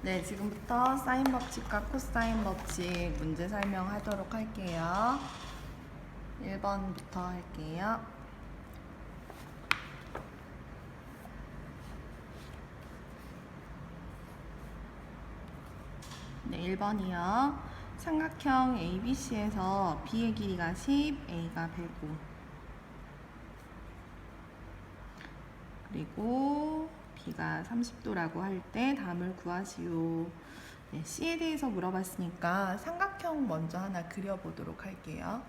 네, 지금부터 사인 법칙과 코사인 법칙 문제 설명하도록 할게요. 1번부터 할게요. 네, 1번이요. 삼각형 ABC에서 B의 길이가 10, A가 105. 그리고 B가 30도라고 할 때 답을 구하시오. 네, C에 대해서 물어봤으니까 삼각형 먼저 하나 그려보도록 할게요.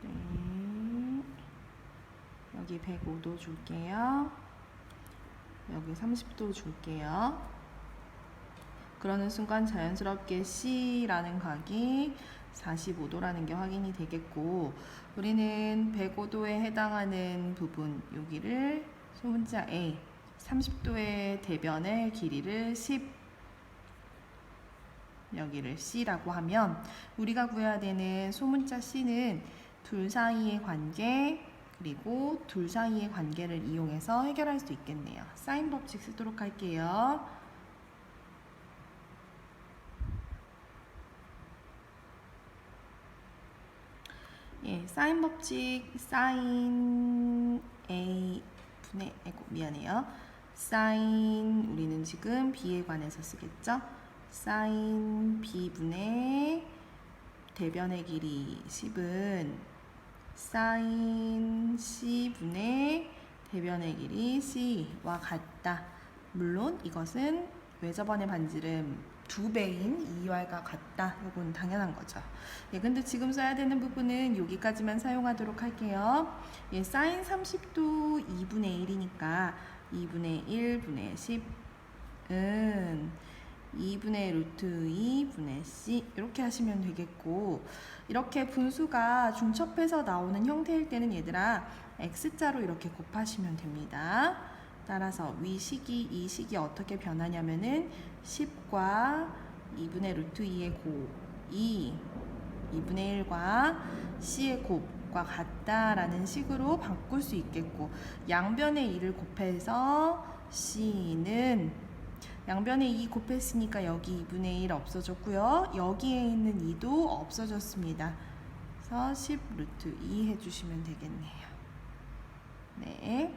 네, 여기 105도 줄게요. 여기 30도 줄게요. 그러는 순간 자연스럽게 C라는 각이 45도라는 게 확인이 되겠고, 우리는 105도에 해당하는 부분 여기를 소문자 A, 30도의 대변의 길이를 10, 여기를 C라고 하면 우리가 구해야 되는 소문자 C는 둘 사이의 관계, 그리고 둘 사이의 관계를 이용해서 해결할 수 있겠네요. 사인 법칙 쓰도록 할게요. 예, 사인 법칙, 사인 A 분의, 미안해요. 사인, 우리는 지금 B에 관해서 쓰겠죠? 사인 B분의 대변의 길이 10은 사인 C분의 대변의 길이 C와 같다. 물론 이것은 외접원의 반지름 2배인 2R과 같다. 이건 당연한 거죠. 예, 근데 지금 써야 되는 부분은 여기까지만 사용하도록 할게요. 예, 사인 30도 2분의 1이니까 2분의 1분의 10은 2분의 루트 2분의 C 이렇게 하시면 되겠고, 이렇게 분수가 중첩해서 나오는 형태일 때는 얘들아 X자로 이렇게 곱하시면 됩니다. 따라서 위 식이 이 식이 어떻게 변하냐면은 10과 2분의 루트 2의 곱이 2분의 1과 C의 곱과 같다라는 식으로 바꿀 수 있겠고, 양변의 2를 곱해서 C는 양변에 2 곱했으니까 여기 2분의 1 없어졌고요. 여기에 있는 2도 없어졌습니다. 그래서 10 루트 2 해주시면 되겠네요. 네.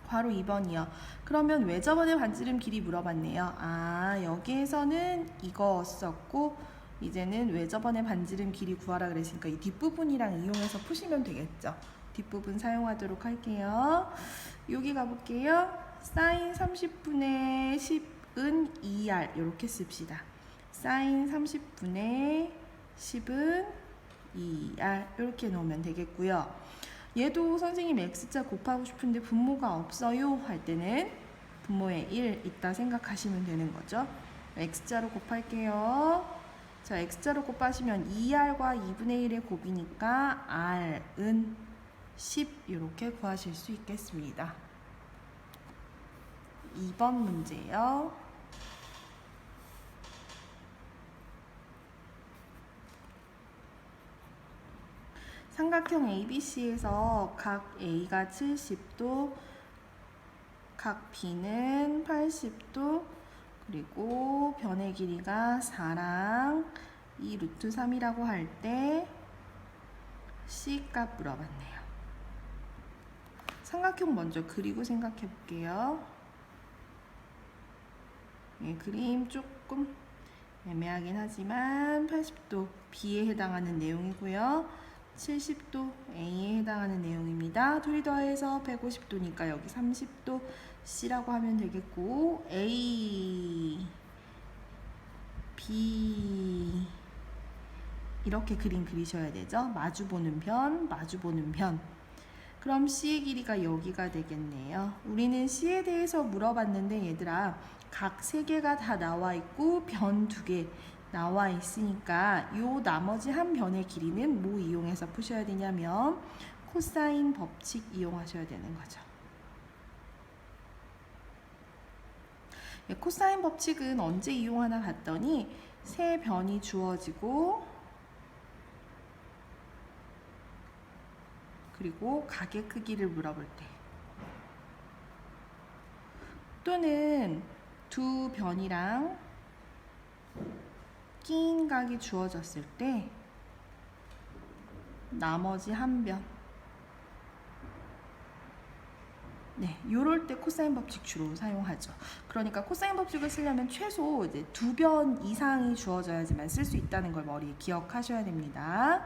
괄호 2번이요. 그러면 외접원의 반지름 길이 물어봤네요. 아, 여기에서는 이거 썼고 이제는 외접원의 반지름 길이 구하라 그랬으니까 이 뒷부분이랑 이용해서 푸시면 되겠죠. 뒷부분 사용하도록 할게요. 여기 가볼게요. 사인 30분의 10은 2R 이렇게 씁시다. 사인 30분의 10은 2R 이렇게 놓으면 되겠고요. 얘도 선생님 X자 곱하고 싶은데 분모가 없어요 할 때는 분모에 1 있다 생각하시면 되는 거죠. X자로 곱할게요. 자, X자로 곱하시면 2R과 2분의 1의 곱이니까 R은 10 이렇게 구하실 수 있겠습니다. 2번 문제요. 삼각형 ABC에서 각 A가 70도, 각 B는 80도, 그리고 변의 길이가 4랑 2 루트 3이라고 할 때 C 값 물어봤네요. 삼각형 먼저 그리고 생각해 볼게요. 예, 그림 조금 애매하긴 하지만 80도 B에 해당하는 내용이고요. 70도 A에 해당하는 내용입니다. 둘이 더해서 150도니까 여기 30도 C라고 하면 되겠고, A, B 이렇게 그림 그리셔야 되죠. 마주보는 변, 마주보는 변. 그럼 C의 길이가 여기가 되겠네요. 우리는 C에 대해서 물어봤는데 얘들아 각 3개가 다 나와 있고 변 2개 나와 있으니까 요 나머지 한 변의 길이는 뭐 이용해서 푸셔야 되냐면 코사인 법칙 이용하셔야 되는 거죠. 코사인 법칙은 언제 이용하나 봤더니 세 변이 주어지고 그리고 각의 크기를 물어볼 때, 또는 두 변이랑 낀 각이 주어졌을 때 나머지 한 변. 네, 요럴 때 코사인 법칙 주로 사용하죠. 그러니까 코사인 법칙을 쓰려면 최소 이제 두 변 이상이 주어져야지만 쓸 수 있다는 걸 머리에 기억하셔야 됩니다.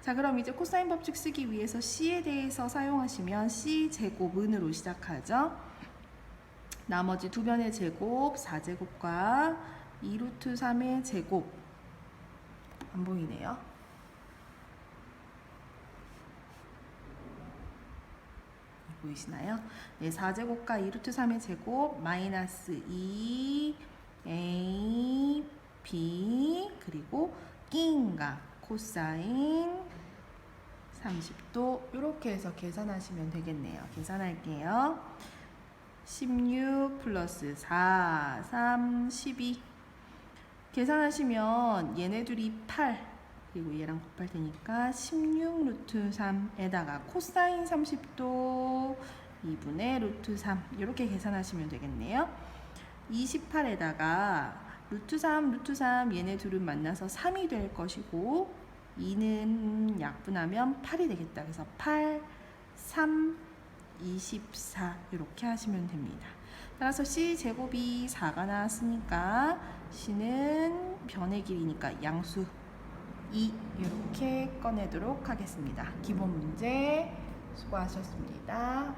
자, 그럼 이제 코사인 법칙 쓰기 위해서 C에 대해서 사용하시면 C 제곱은으로 시작하죠. 나머지 두 변의 제곱 4제곱과 2루트 3의 제곱. 안 보이네요. 보이시나요? 네, 4제곱과 2루트 3의 제곱 마이너스 2 A B 그리고 낀각 코사인 30도 이렇게 해서 계산하시면 되겠네요. 계산할게요. 16 플러스 4 3 12 계산하시면 얘네들이 8 그리고 얘랑 곱할 테니까 16 루트 3에다가 코사인 30도 2분의 루트 3 이렇게 계산하시면 되겠네요. 28에다가 루트 3 얘네 둘은 만나서 3이 될 것이고 2는 약분하면 8이 되겠다. 그래서 8, 3, 24 이렇게 하시면 됩니다. 따라서 C 제곱이 4가 나왔으니까 C는 변의 길이니까 양수 2 이렇게 꺼내도록 하겠습니다. 기본 문제 수고하셨습니다.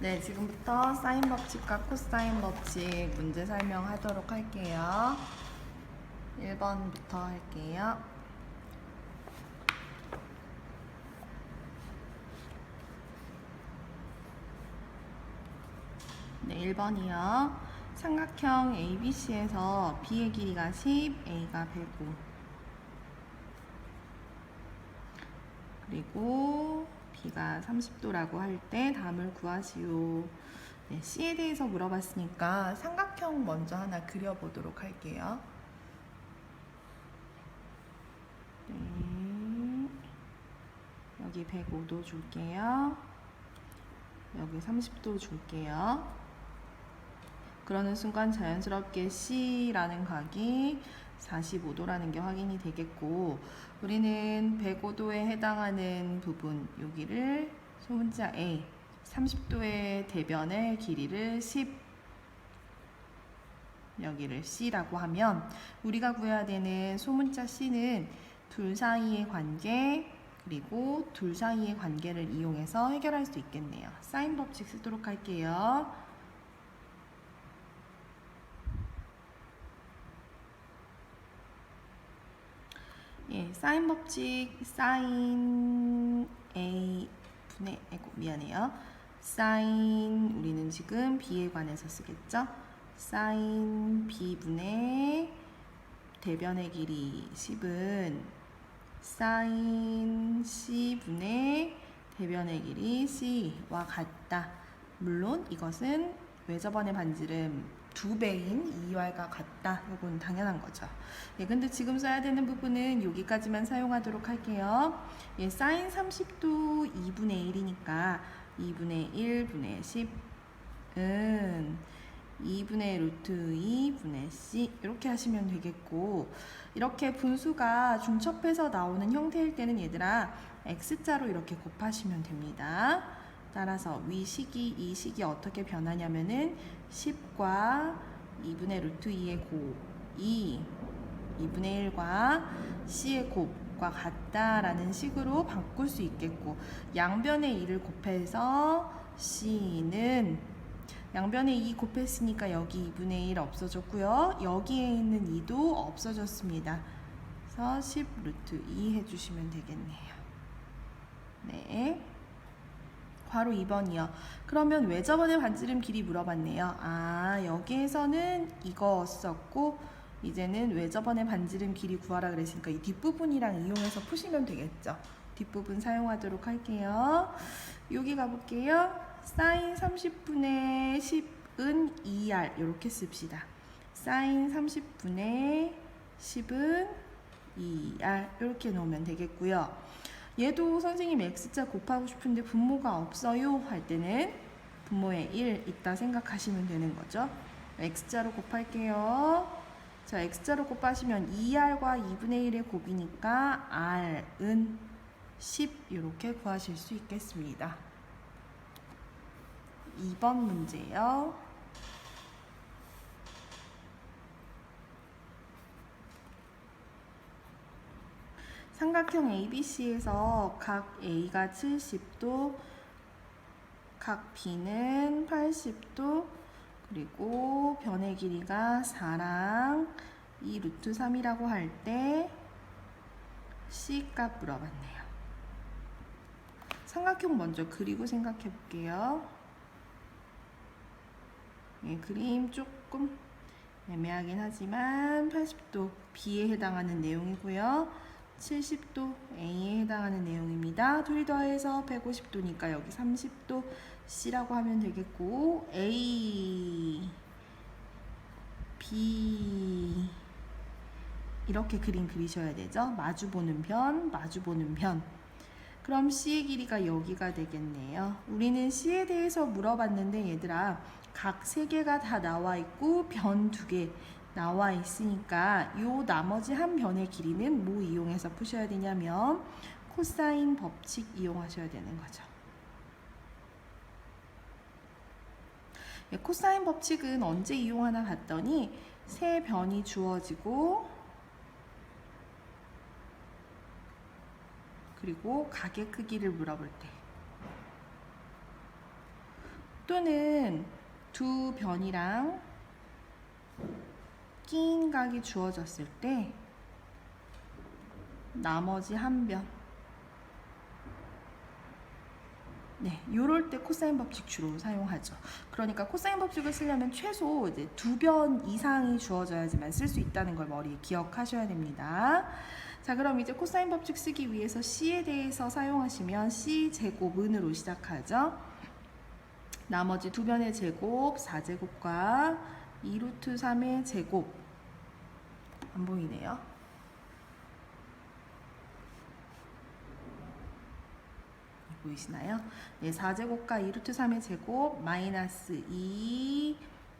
네, 지금부터 사인 법칙과 코사인 법칙 문제 설명하도록 할게요. 1번부터 할게요. 네, 1번이요. 삼각형 ABC에서 B의 길이가 10, A가 105. 그리고 B가 30도라고 할 때 답을 구하시오. 네, C에 대해서 물어봤으니까 삼각형 먼저 하나 그려보도록 할게요. 네, 여기 105도 줄게요. 여기 30도 줄게요. 그러는 순간 자연스럽게 C라는 각이 45도라는 게 확인이 되겠고, 우리는 105도에 해당하는 부분 여기를 소문자 A 30도의 대변의 길이를 10 여기를 C라고 하면 우리가 구해야 되는 소문자 C는 둘 사이의 관계 그리고 둘 사이의 관계를 이용해서 해결할 수 있겠네요. 사인 법칙 쓰도록 할게요. 예, 사인 법칙 사인 A 분의 미안해요. 사인 우리는 지금 B에 관해서 쓰겠죠? 사인 B분의 대변의 길이 10은 사인 C분의 대변의 길이 C와 같다. 물론 이것은 외접원의 반지름 2배인 2Y가 같다. 이건 당연한 거죠. 예, 근데 지금 써야 되는 부분은 여기까지만 사용하도록 할게요. 예, 사인 30도 2분의 1이니까 2분의 1분의 10은 2분의 루트 2분의 C 이렇게 하시면 되겠고, 이렇게 분수가 중첩해서 나오는 형태일 때는 얘들아 X자로 이렇게 곱하시면 됩니다. 따라서 위식이 이 식이 어떻게 변하냐면은 10과 2분의 루트 2의 곱이 2분의 1과 C의 곱과 같다라는 식으로 바꿀 수 있겠고, 양변의 2를 곱해서 C는 양변에 2 곱했으니까 여기 2분의 1 없어졌고요. 여기에 있는 2도 없어졌습니다. 그래서 10 루트 2 해주시면 되겠네요. 네. 괄호 2번이요. 그러면 외접원의 반지름 길이 물어봤네요. 아, 여기에서는 이거 썼고 이제는 외접원의 반지름 길이 구하라 그랬으니까 이 뒷부분이랑 이용해서 푸시면 되겠죠. 뒷부분 사용하도록 할게요. 여기 가볼게요. 사인 30분의 10은 2R 이렇게 씁시다. 사인 30분의 10은 2R 이렇게 놓으면 되겠고요. 얘도 선생님 X자 곱하고 싶은데 분모가 없어요 할 때는 분모에 1 있다 생각하시면 되는 거죠. x자로 곱할게요. 자, x자로 곱하시면 2r과 2분의 1의 곱이니까 r은 10 이렇게 구하실 수 있겠습니다. 2번 문제요. 삼각형 ABC에서 각 A가 70도, 각 B는 80도, 그리고 변의 길이가 4랑 이 루트 3이라고 할 때 C 값 물어봤네요. 삼각형 먼저 그리고 생각해 볼게요. 그림 조금 애매하긴 하지만 80도 B에 해당하는 내용이고요. 70도 A에 해당하는 내용입니다. 둘이 더해서 150도니까 여기 30도 C라고 하면 되겠고, A, B 이렇게 그림 그리셔야 되죠. 마주보는 편, 마주보는 편. 그럼 C의 길이가 여기가 되겠네요. 우리는 C에 대해서 물어봤는데 얘들아, 각 3개가 다 나와 있고 변 2개 나와 있으니까 요 나머지 한 변의 길이는 뭐 이용해서 푸셔야 되냐면 코사인 법칙 이용하셔야 되는 거죠. 코사인 법칙은 언제 이용하나 봤더니 세 변이 주어지고 그리고 각의 크기를 물어볼 때, 또는 두 변이랑 낀 각이 주어졌을 때 나머지 한 변, 요럴 때 코사인 법칙 주로 사용하죠. 그러니까 코사인 법칙을 쓰려면 최소 이제 2변 이상이 주어져야지만 쓸 수 있다는 걸 머리에 기억하셔야 됩니다. 자, 그럼 이제 코사인 법칙 쓰기 위해서 C에 대해서 사용하시면 C 제곱은으로 시작하죠. 나머지 2변의 제곱 4제곱과 2루트 3의 제곱, 안 보이네요. 보이시나요? 네, 4제곱과 2루트 3의 제곱 마이너스 2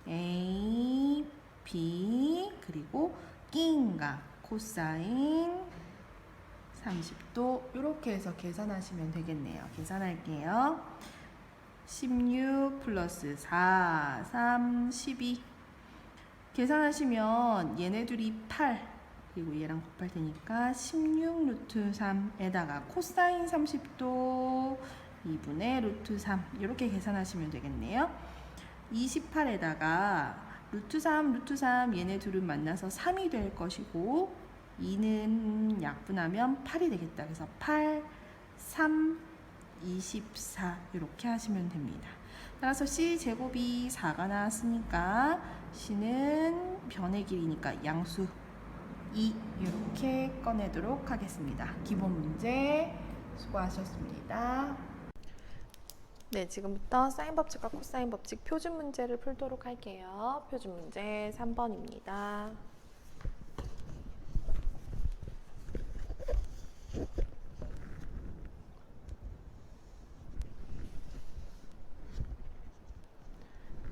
A, B 그리고 낀각 코사인 30도 이렇게 해서 계산하시면 되겠네요. 계산할게요. 16 플러스 4, 3, 12 계산하시면 얘네들이 8 그리고 얘랑 곱할 테니까 16 루트 3에다가 코사인 30도 2분의 루트 3 이렇게 계산하시면 되겠네요. 28에다가 루트 3, 루트 3 얘네 둘은 만나서 3이 될 것이고 2는 약분하면 8이 되겠다. 그래서 8, 3, 24 이렇게 하시면 됩니다. 따라서 C제곱이 4가 나왔으니까 C는 변의 길이니까 양수 2 이렇게 꺼내도록 하겠습니다. 기본 문제 수고하셨습니다. 네, 지금부터 사인 법칙과 코사인 법칙 표준 문제를 풀도록 할게요. 표준 문제 3번입니다.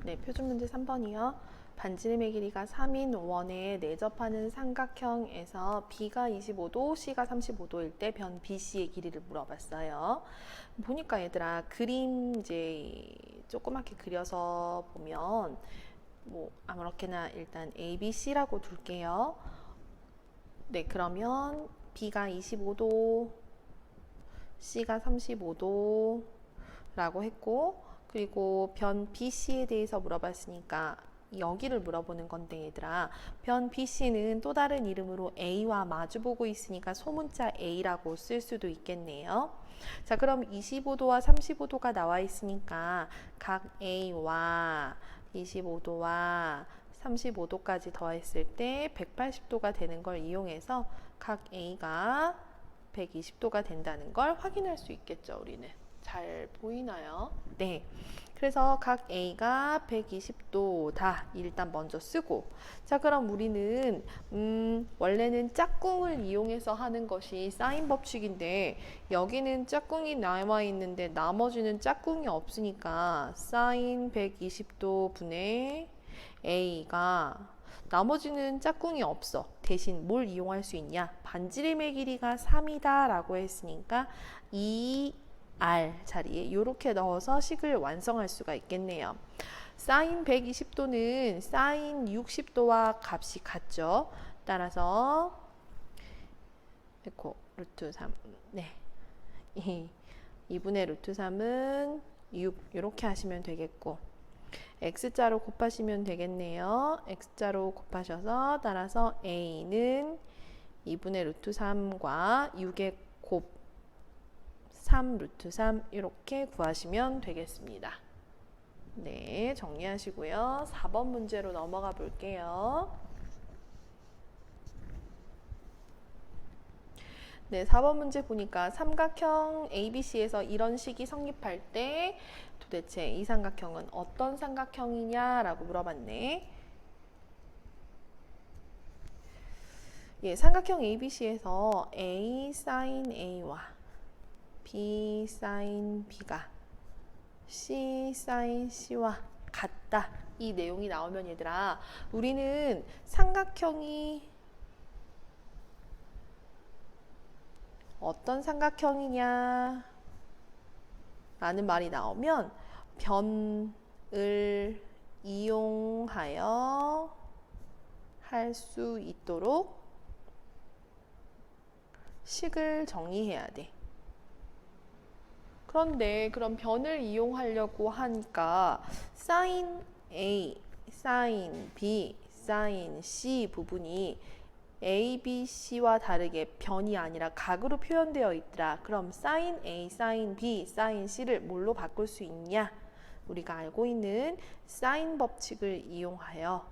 네, 표준 문제 3번이요. 반지름의 길이가 3인 원에 내접하는 삼각형에서 B가 25도, C가 35도일 때 변 BC의 길이를 물어봤어요. 보니까 얘들아 그림 이제 조그맣게 그려서 보면 뭐 아무렇게나 일단 ABC라고 둘게요. 네, 그러면 B가 25도, C가 35도 라고 했고, 그리고 변 BC에 대해서 물어봤으니까 여기를 물어보는 건데 얘들아, 변 BC는 또 다른 이름으로 A와 마주보고 있으니까 소문자 A라고 쓸 수도 있겠네요. 자, 그럼 25도와 35도가 나와 있으니까 각 A와 25도와 35도까지 더했을 때 180도가 되는 걸 이용해서 각 A가 120도가 된다는 걸 확인할 수 있겠죠. 우리는 잘 보이나요? 네. 그래서 각 A가 120도다. 일단 먼저 쓰고. 자, 그럼 우리는 원래는 짝꿍을 이용해서 하는 것이 사인 법칙인데 여기는 짝꿍이 남아 있는데 나머지는 짝꿍이 없으니까 사인 120도 분의 A가 나머지는 짝꿍이 없어. 대신 뭘 이용할 수 있냐? 반지름의 길이가 3이다 라고 했으니까 2R 자리에 이렇게 넣어서 식을 완성할 수가 있겠네요. 사인 120도는 사인 60도와 값이 같죠. 따라서 에코 루트 3 네. 2분의 루트 3은 6 이렇게 하시면 되겠고 x자로 곱하시면 되겠네요. x자로 곱하셔서 따라서 a는 2분의 루트 3과 6의 곱 3 루트 3 이렇게 구하시면 되겠습니다. 네, 정리하시고요. 4번 문제로 넘어가 볼게요. 네, 4번 문제 보니까 삼각형 ABC에서 이런 식이 성립할 때 도대체 이 삼각형은 어떤 삼각형이냐라고 물어봤네. 예, 삼각형 ABC에서 A sin A와 B sin B가 C sin C와 같다. 이 내용이 나오면 얘들아, 우리는 삼각형이 어떤 삼각형이냐 라는 말이 나오면 변을 이용하여 할 수 있도록 식을 정의해야 돼. 그런데 그럼 변을 이용하려고 하니까 sin A, sin B, sin C 부분이 A, B, C와 다르게 변이 아니라 각으로 표현되어 있더라. 그럼 sin A, sin B, sin C를 뭘로 바꿀 수 있냐? 우리가 알고 있는 sin 법칙을 이용하여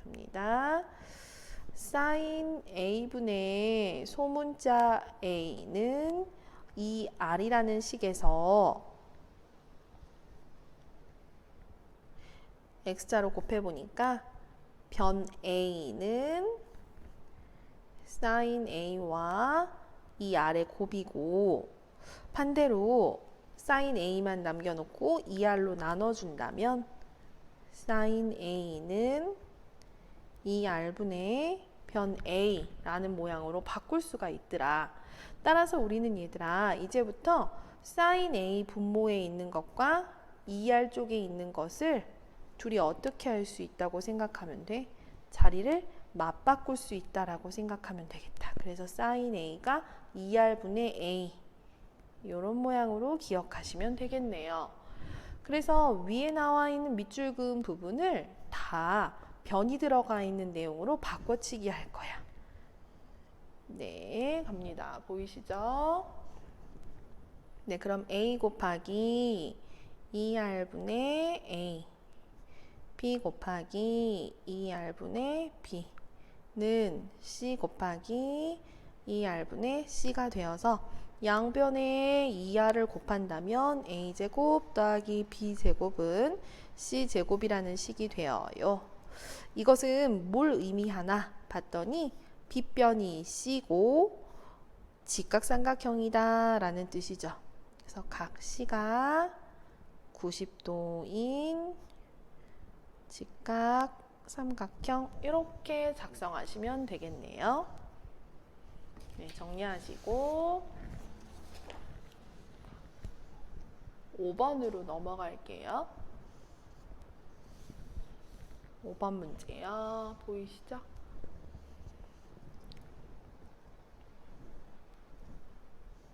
줍니다. sin A분의 소문자 A는 이 R이라는 식에서 X자로 곱해보니까 변 A는 sin A와 이 R의 곱이고 반대로 sin A만 남겨놓고 2R로 나눠준다면 sin A는 2R분의 변 A라는 모양으로 바꿀 수가 있더라. 따라서 우리는 얘들아 이제부터 sin A 분모에 있는 것과 2R 쪽에 있는 것을 둘이 어떻게 할 수 있다고 생각하면 돼? 자리를 맞바꿀 수 있다라고 생각하면 되겠다. 그래서 sin A가 2R분의 A 이런 모양으로 기억하시면 되겠네요. 그래서 위에 나와 있는 밑줄 그은 부분을 다 변이 들어가 있는 내용으로 바꿔치기 할 거야. 네, 갑니다. 보이시죠? 네, 그럼 A 곱하기 2R분의 A B 곱하기 2R분의 B는 C 곱하기 2R분의 C가 되어서 양변에 2R을 곱한다면 A제곱 더하기 B제곱은 C제곱이라는 식이 되어요. 이것은 뭘 의미하나 봤더니 빗변이 C고 직각삼각형이다 라는 뜻이죠. 그래서 각 C가 90도인 직각 삼각형 이렇게 작성하시면 되겠네요. 네, 정리하시고 5번으로 넘어갈게요. 5번 문제요. 보이시죠?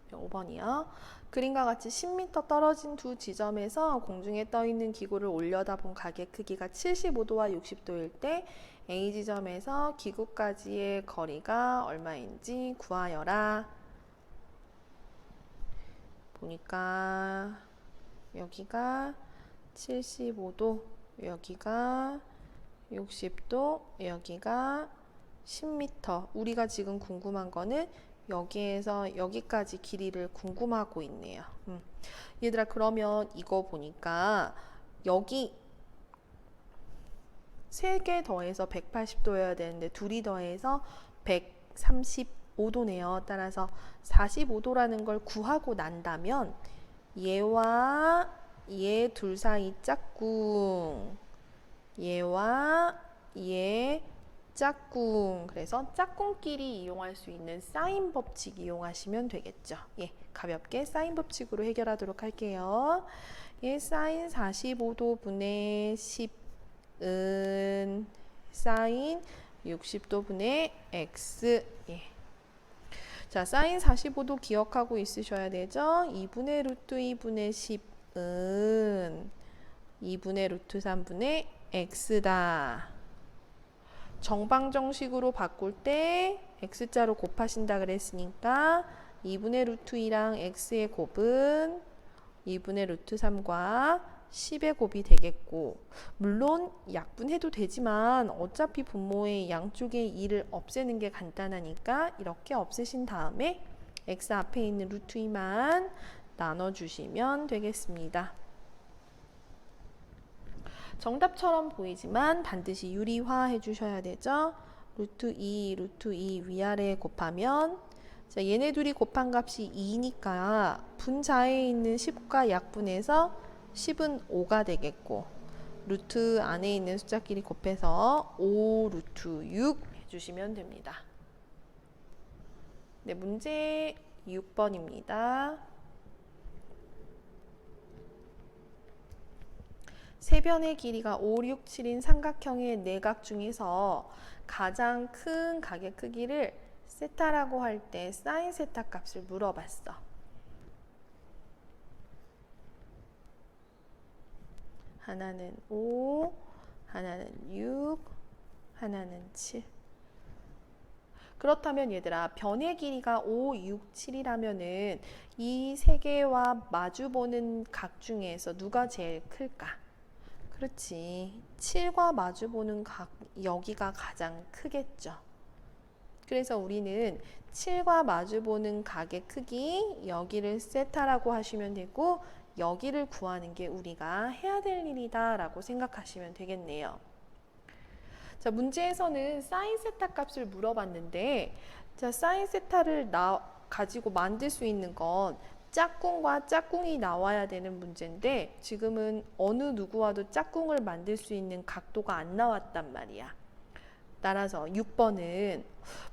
네, 5번이요. 그림과 같이 10m 떨어진 두 지점에서 공중에 떠있는 기구를 올려다본 각의 크기가 75도와 60도일 때 A 지점에서 기구까지의 거리가 얼마인지 구하여라. 보니까 여기가 75도, 여기가 60도, 여기가 10m. 우리가 지금 궁금한 거는 여기에서 여기까지 길이를 궁금하고 있네요. 얘들아, 그러면 이거 보니까 여기 3개 더해서 180도여야 되는데 둘이 더해서 135도네요. 따라서 45도라는 걸 구하고 난다면 얘와 얘 둘 사이 짝꿍, 얘와 얘 짝꿍. 그래서 짝꿍끼리 이용할 수 있는 사인 법칙 이용하시면 되겠죠. 예, 가볍게 사인 법칙으로 해결하도록 할게요. 예, 사인 45도 분의 10은 사인 60도 분의 x. 예. 자, 사인 45도 기억하고 있으셔야 되죠. 2분의 루트 2분의 10은 2분의 루트 3분의 x다. 정방정식으로 바꿀 때 x자로 곱하신다 그랬으니까 2분의 루트 2랑 x의 곱은 2분의 루트 3과 10의 곱이 되겠고, 물론 약분해도 되지만 어차피 분모의 양쪽의 2를 없애는 게 간단하니까 이렇게 없애신 다음에 x 앞에 있는 루트 2만 나눠주시면 되겠습니다. 정답처럼 보이지만 반드시 유리화 해주셔야 되죠. 루트 2 위아래에 곱하면, 자, 얘네 둘이 곱한 값이 2니까 분자에 있는 10과 약분해서 10은 5가 되겠고, 루트 안에 있는 숫자끼리 곱해서 5 루트 6 해주시면 됩니다. 네, 문제 6번입니다. 세변의 길이가 5, 6, 7인 삼각형의 내각 중에서 가장 큰 각의 크기를 세타라고 할 때 사인 세타 값을 물어봤어. 하나는 5, 하나는 6, 하나는 7. 그렇다면 얘들아, 변의 길이가 5, 6, 7이라면은 이 세 개와 마주보는 각 중에서 누가 제일 클까? 그렇지. 7과 마주보는 각, 여기가 가장 크겠죠. 그래서 우리는 7과 마주보는 각의 크기, 여기를 세타라고 하시면 되고, 여기를 구하는 게 우리가 해야 될 일이다 라고 생각하시면 되겠네요. 자, 문제에서는 사인 세타 값을 물어봤는데, 자, 사인 세타를 가지고 만들 수 있는 건 짝꿍과 짝꿍이 나와야 되는 문제인데, 지금은 어느 누구와도 짝꿍을 만들 수 있는 각도가 안 나왔단 말이야. 따라서 6번은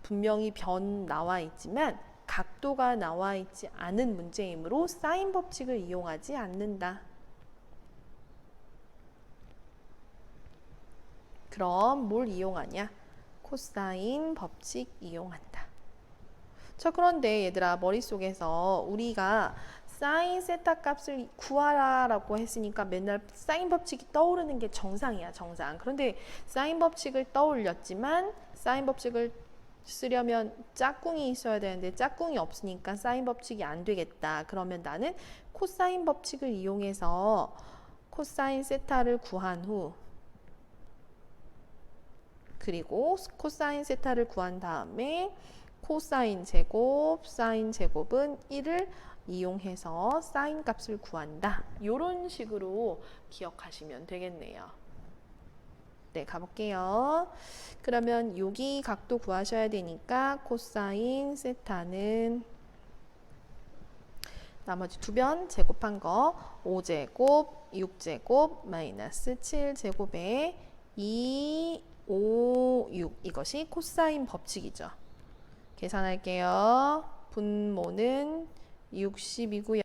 분명히 변 나와 있지만 각도가 나와 있지 않은 문제이므로 사인 법칙을 이용하지 않는다. 그럼 뭘 이용하냐? 코사인 법칙 이용한다. 자, 그런데 얘들아, 머릿속에서 우리가 사인 세타 값을 구하라 라고 했으니까 맨날 사인 법칙이 떠오르는 게 정상이야, 정상. 그런데 사인 법칙을 떠올렸지만 사인 법칙을 쓰려면 짝꿍이 있어야 되는데 짝꿍이 없으니까 사인 법칙이 안 되겠다. 그러면 나는 코사인 법칙을 이용해서 코사인 세타를 구한 후, 그리고 코사인 세타를 구한 다음에 코사인 제곱, 사인 제곱은 1을 이용해서 사인 값을 구한다. 이런 식으로 기억하시면 되겠네요. 네, 가볼게요. 그러면 여기 각도 구하셔야 되니까 코사인 세타는 나머지 두 변 제곱한 거 5제곱, 6제곱, 마이너스 7제곱에 2, 5, 6 이것이 코사인 법칙이죠. 계산할게요. 분모는 60이고요.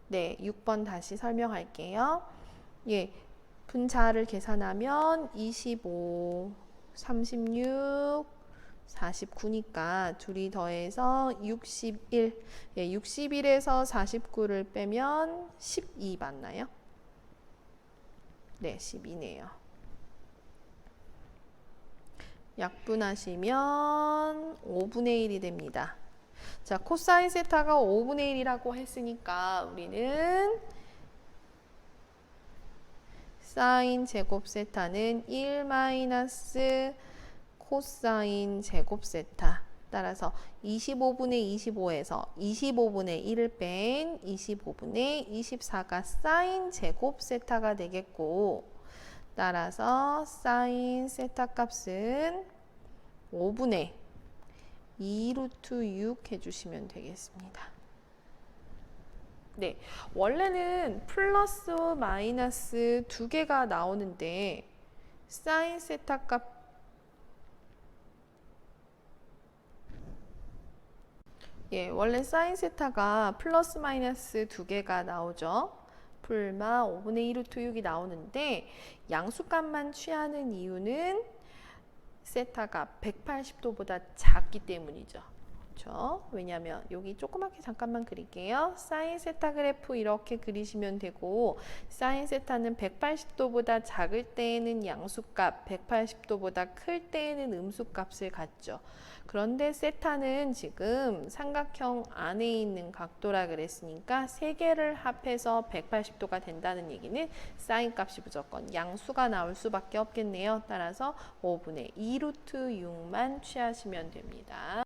네, 6번 다시 설명할게요. 예, 분자를 계산하면 25, 36, 49니까 둘이 더해서 61. 예, 61에서 49를 빼면 12 맞나요? 네, 12네요. 약분하시면 5분의 1이 됩니다. 자, 코사인 세타가 5분의 1이라고 했으니까 우리는 사인 제곱 세타는 1 마이너스 코사인 제곱 세타. 따라서 25분의 25에서 25분의 1을 뺀 25분의 24가 사인 제곱 세타가 되겠고, 따라서 사인 세타 값은 5분의 2 루트 6 해주시면 되겠습니다. 네, 원래는 플러스 마이너스 두 개가 나오는데 사인 세타 값 원래 사인 세타가 플러스 마이너스 두 개가 나오죠. 풀마 5분의 2 루트 6이 나오는데 양수값만 취하는 이유는 세타가 180도보다 작기 때문이죠. 그렇죠? 왜냐하면 여기 조그맣게 잠깐만 그릴게요. 사인 세타 그래프 이렇게 그리시면 되고, 사인 세타는 180도보다 작을 때에는 양수값, 180도보다 클 때에는 음수값을 갖죠. 그런데 세타는 지금 삼각형 안에 있는 각도라 그랬으니까 세 개를 합해서 180도가 된다는 얘기는 사인 값이 무조건 양수가 나올 수밖에 없겠네요. 따라서 5분의 2 루트 6만 취하시면 됩니다.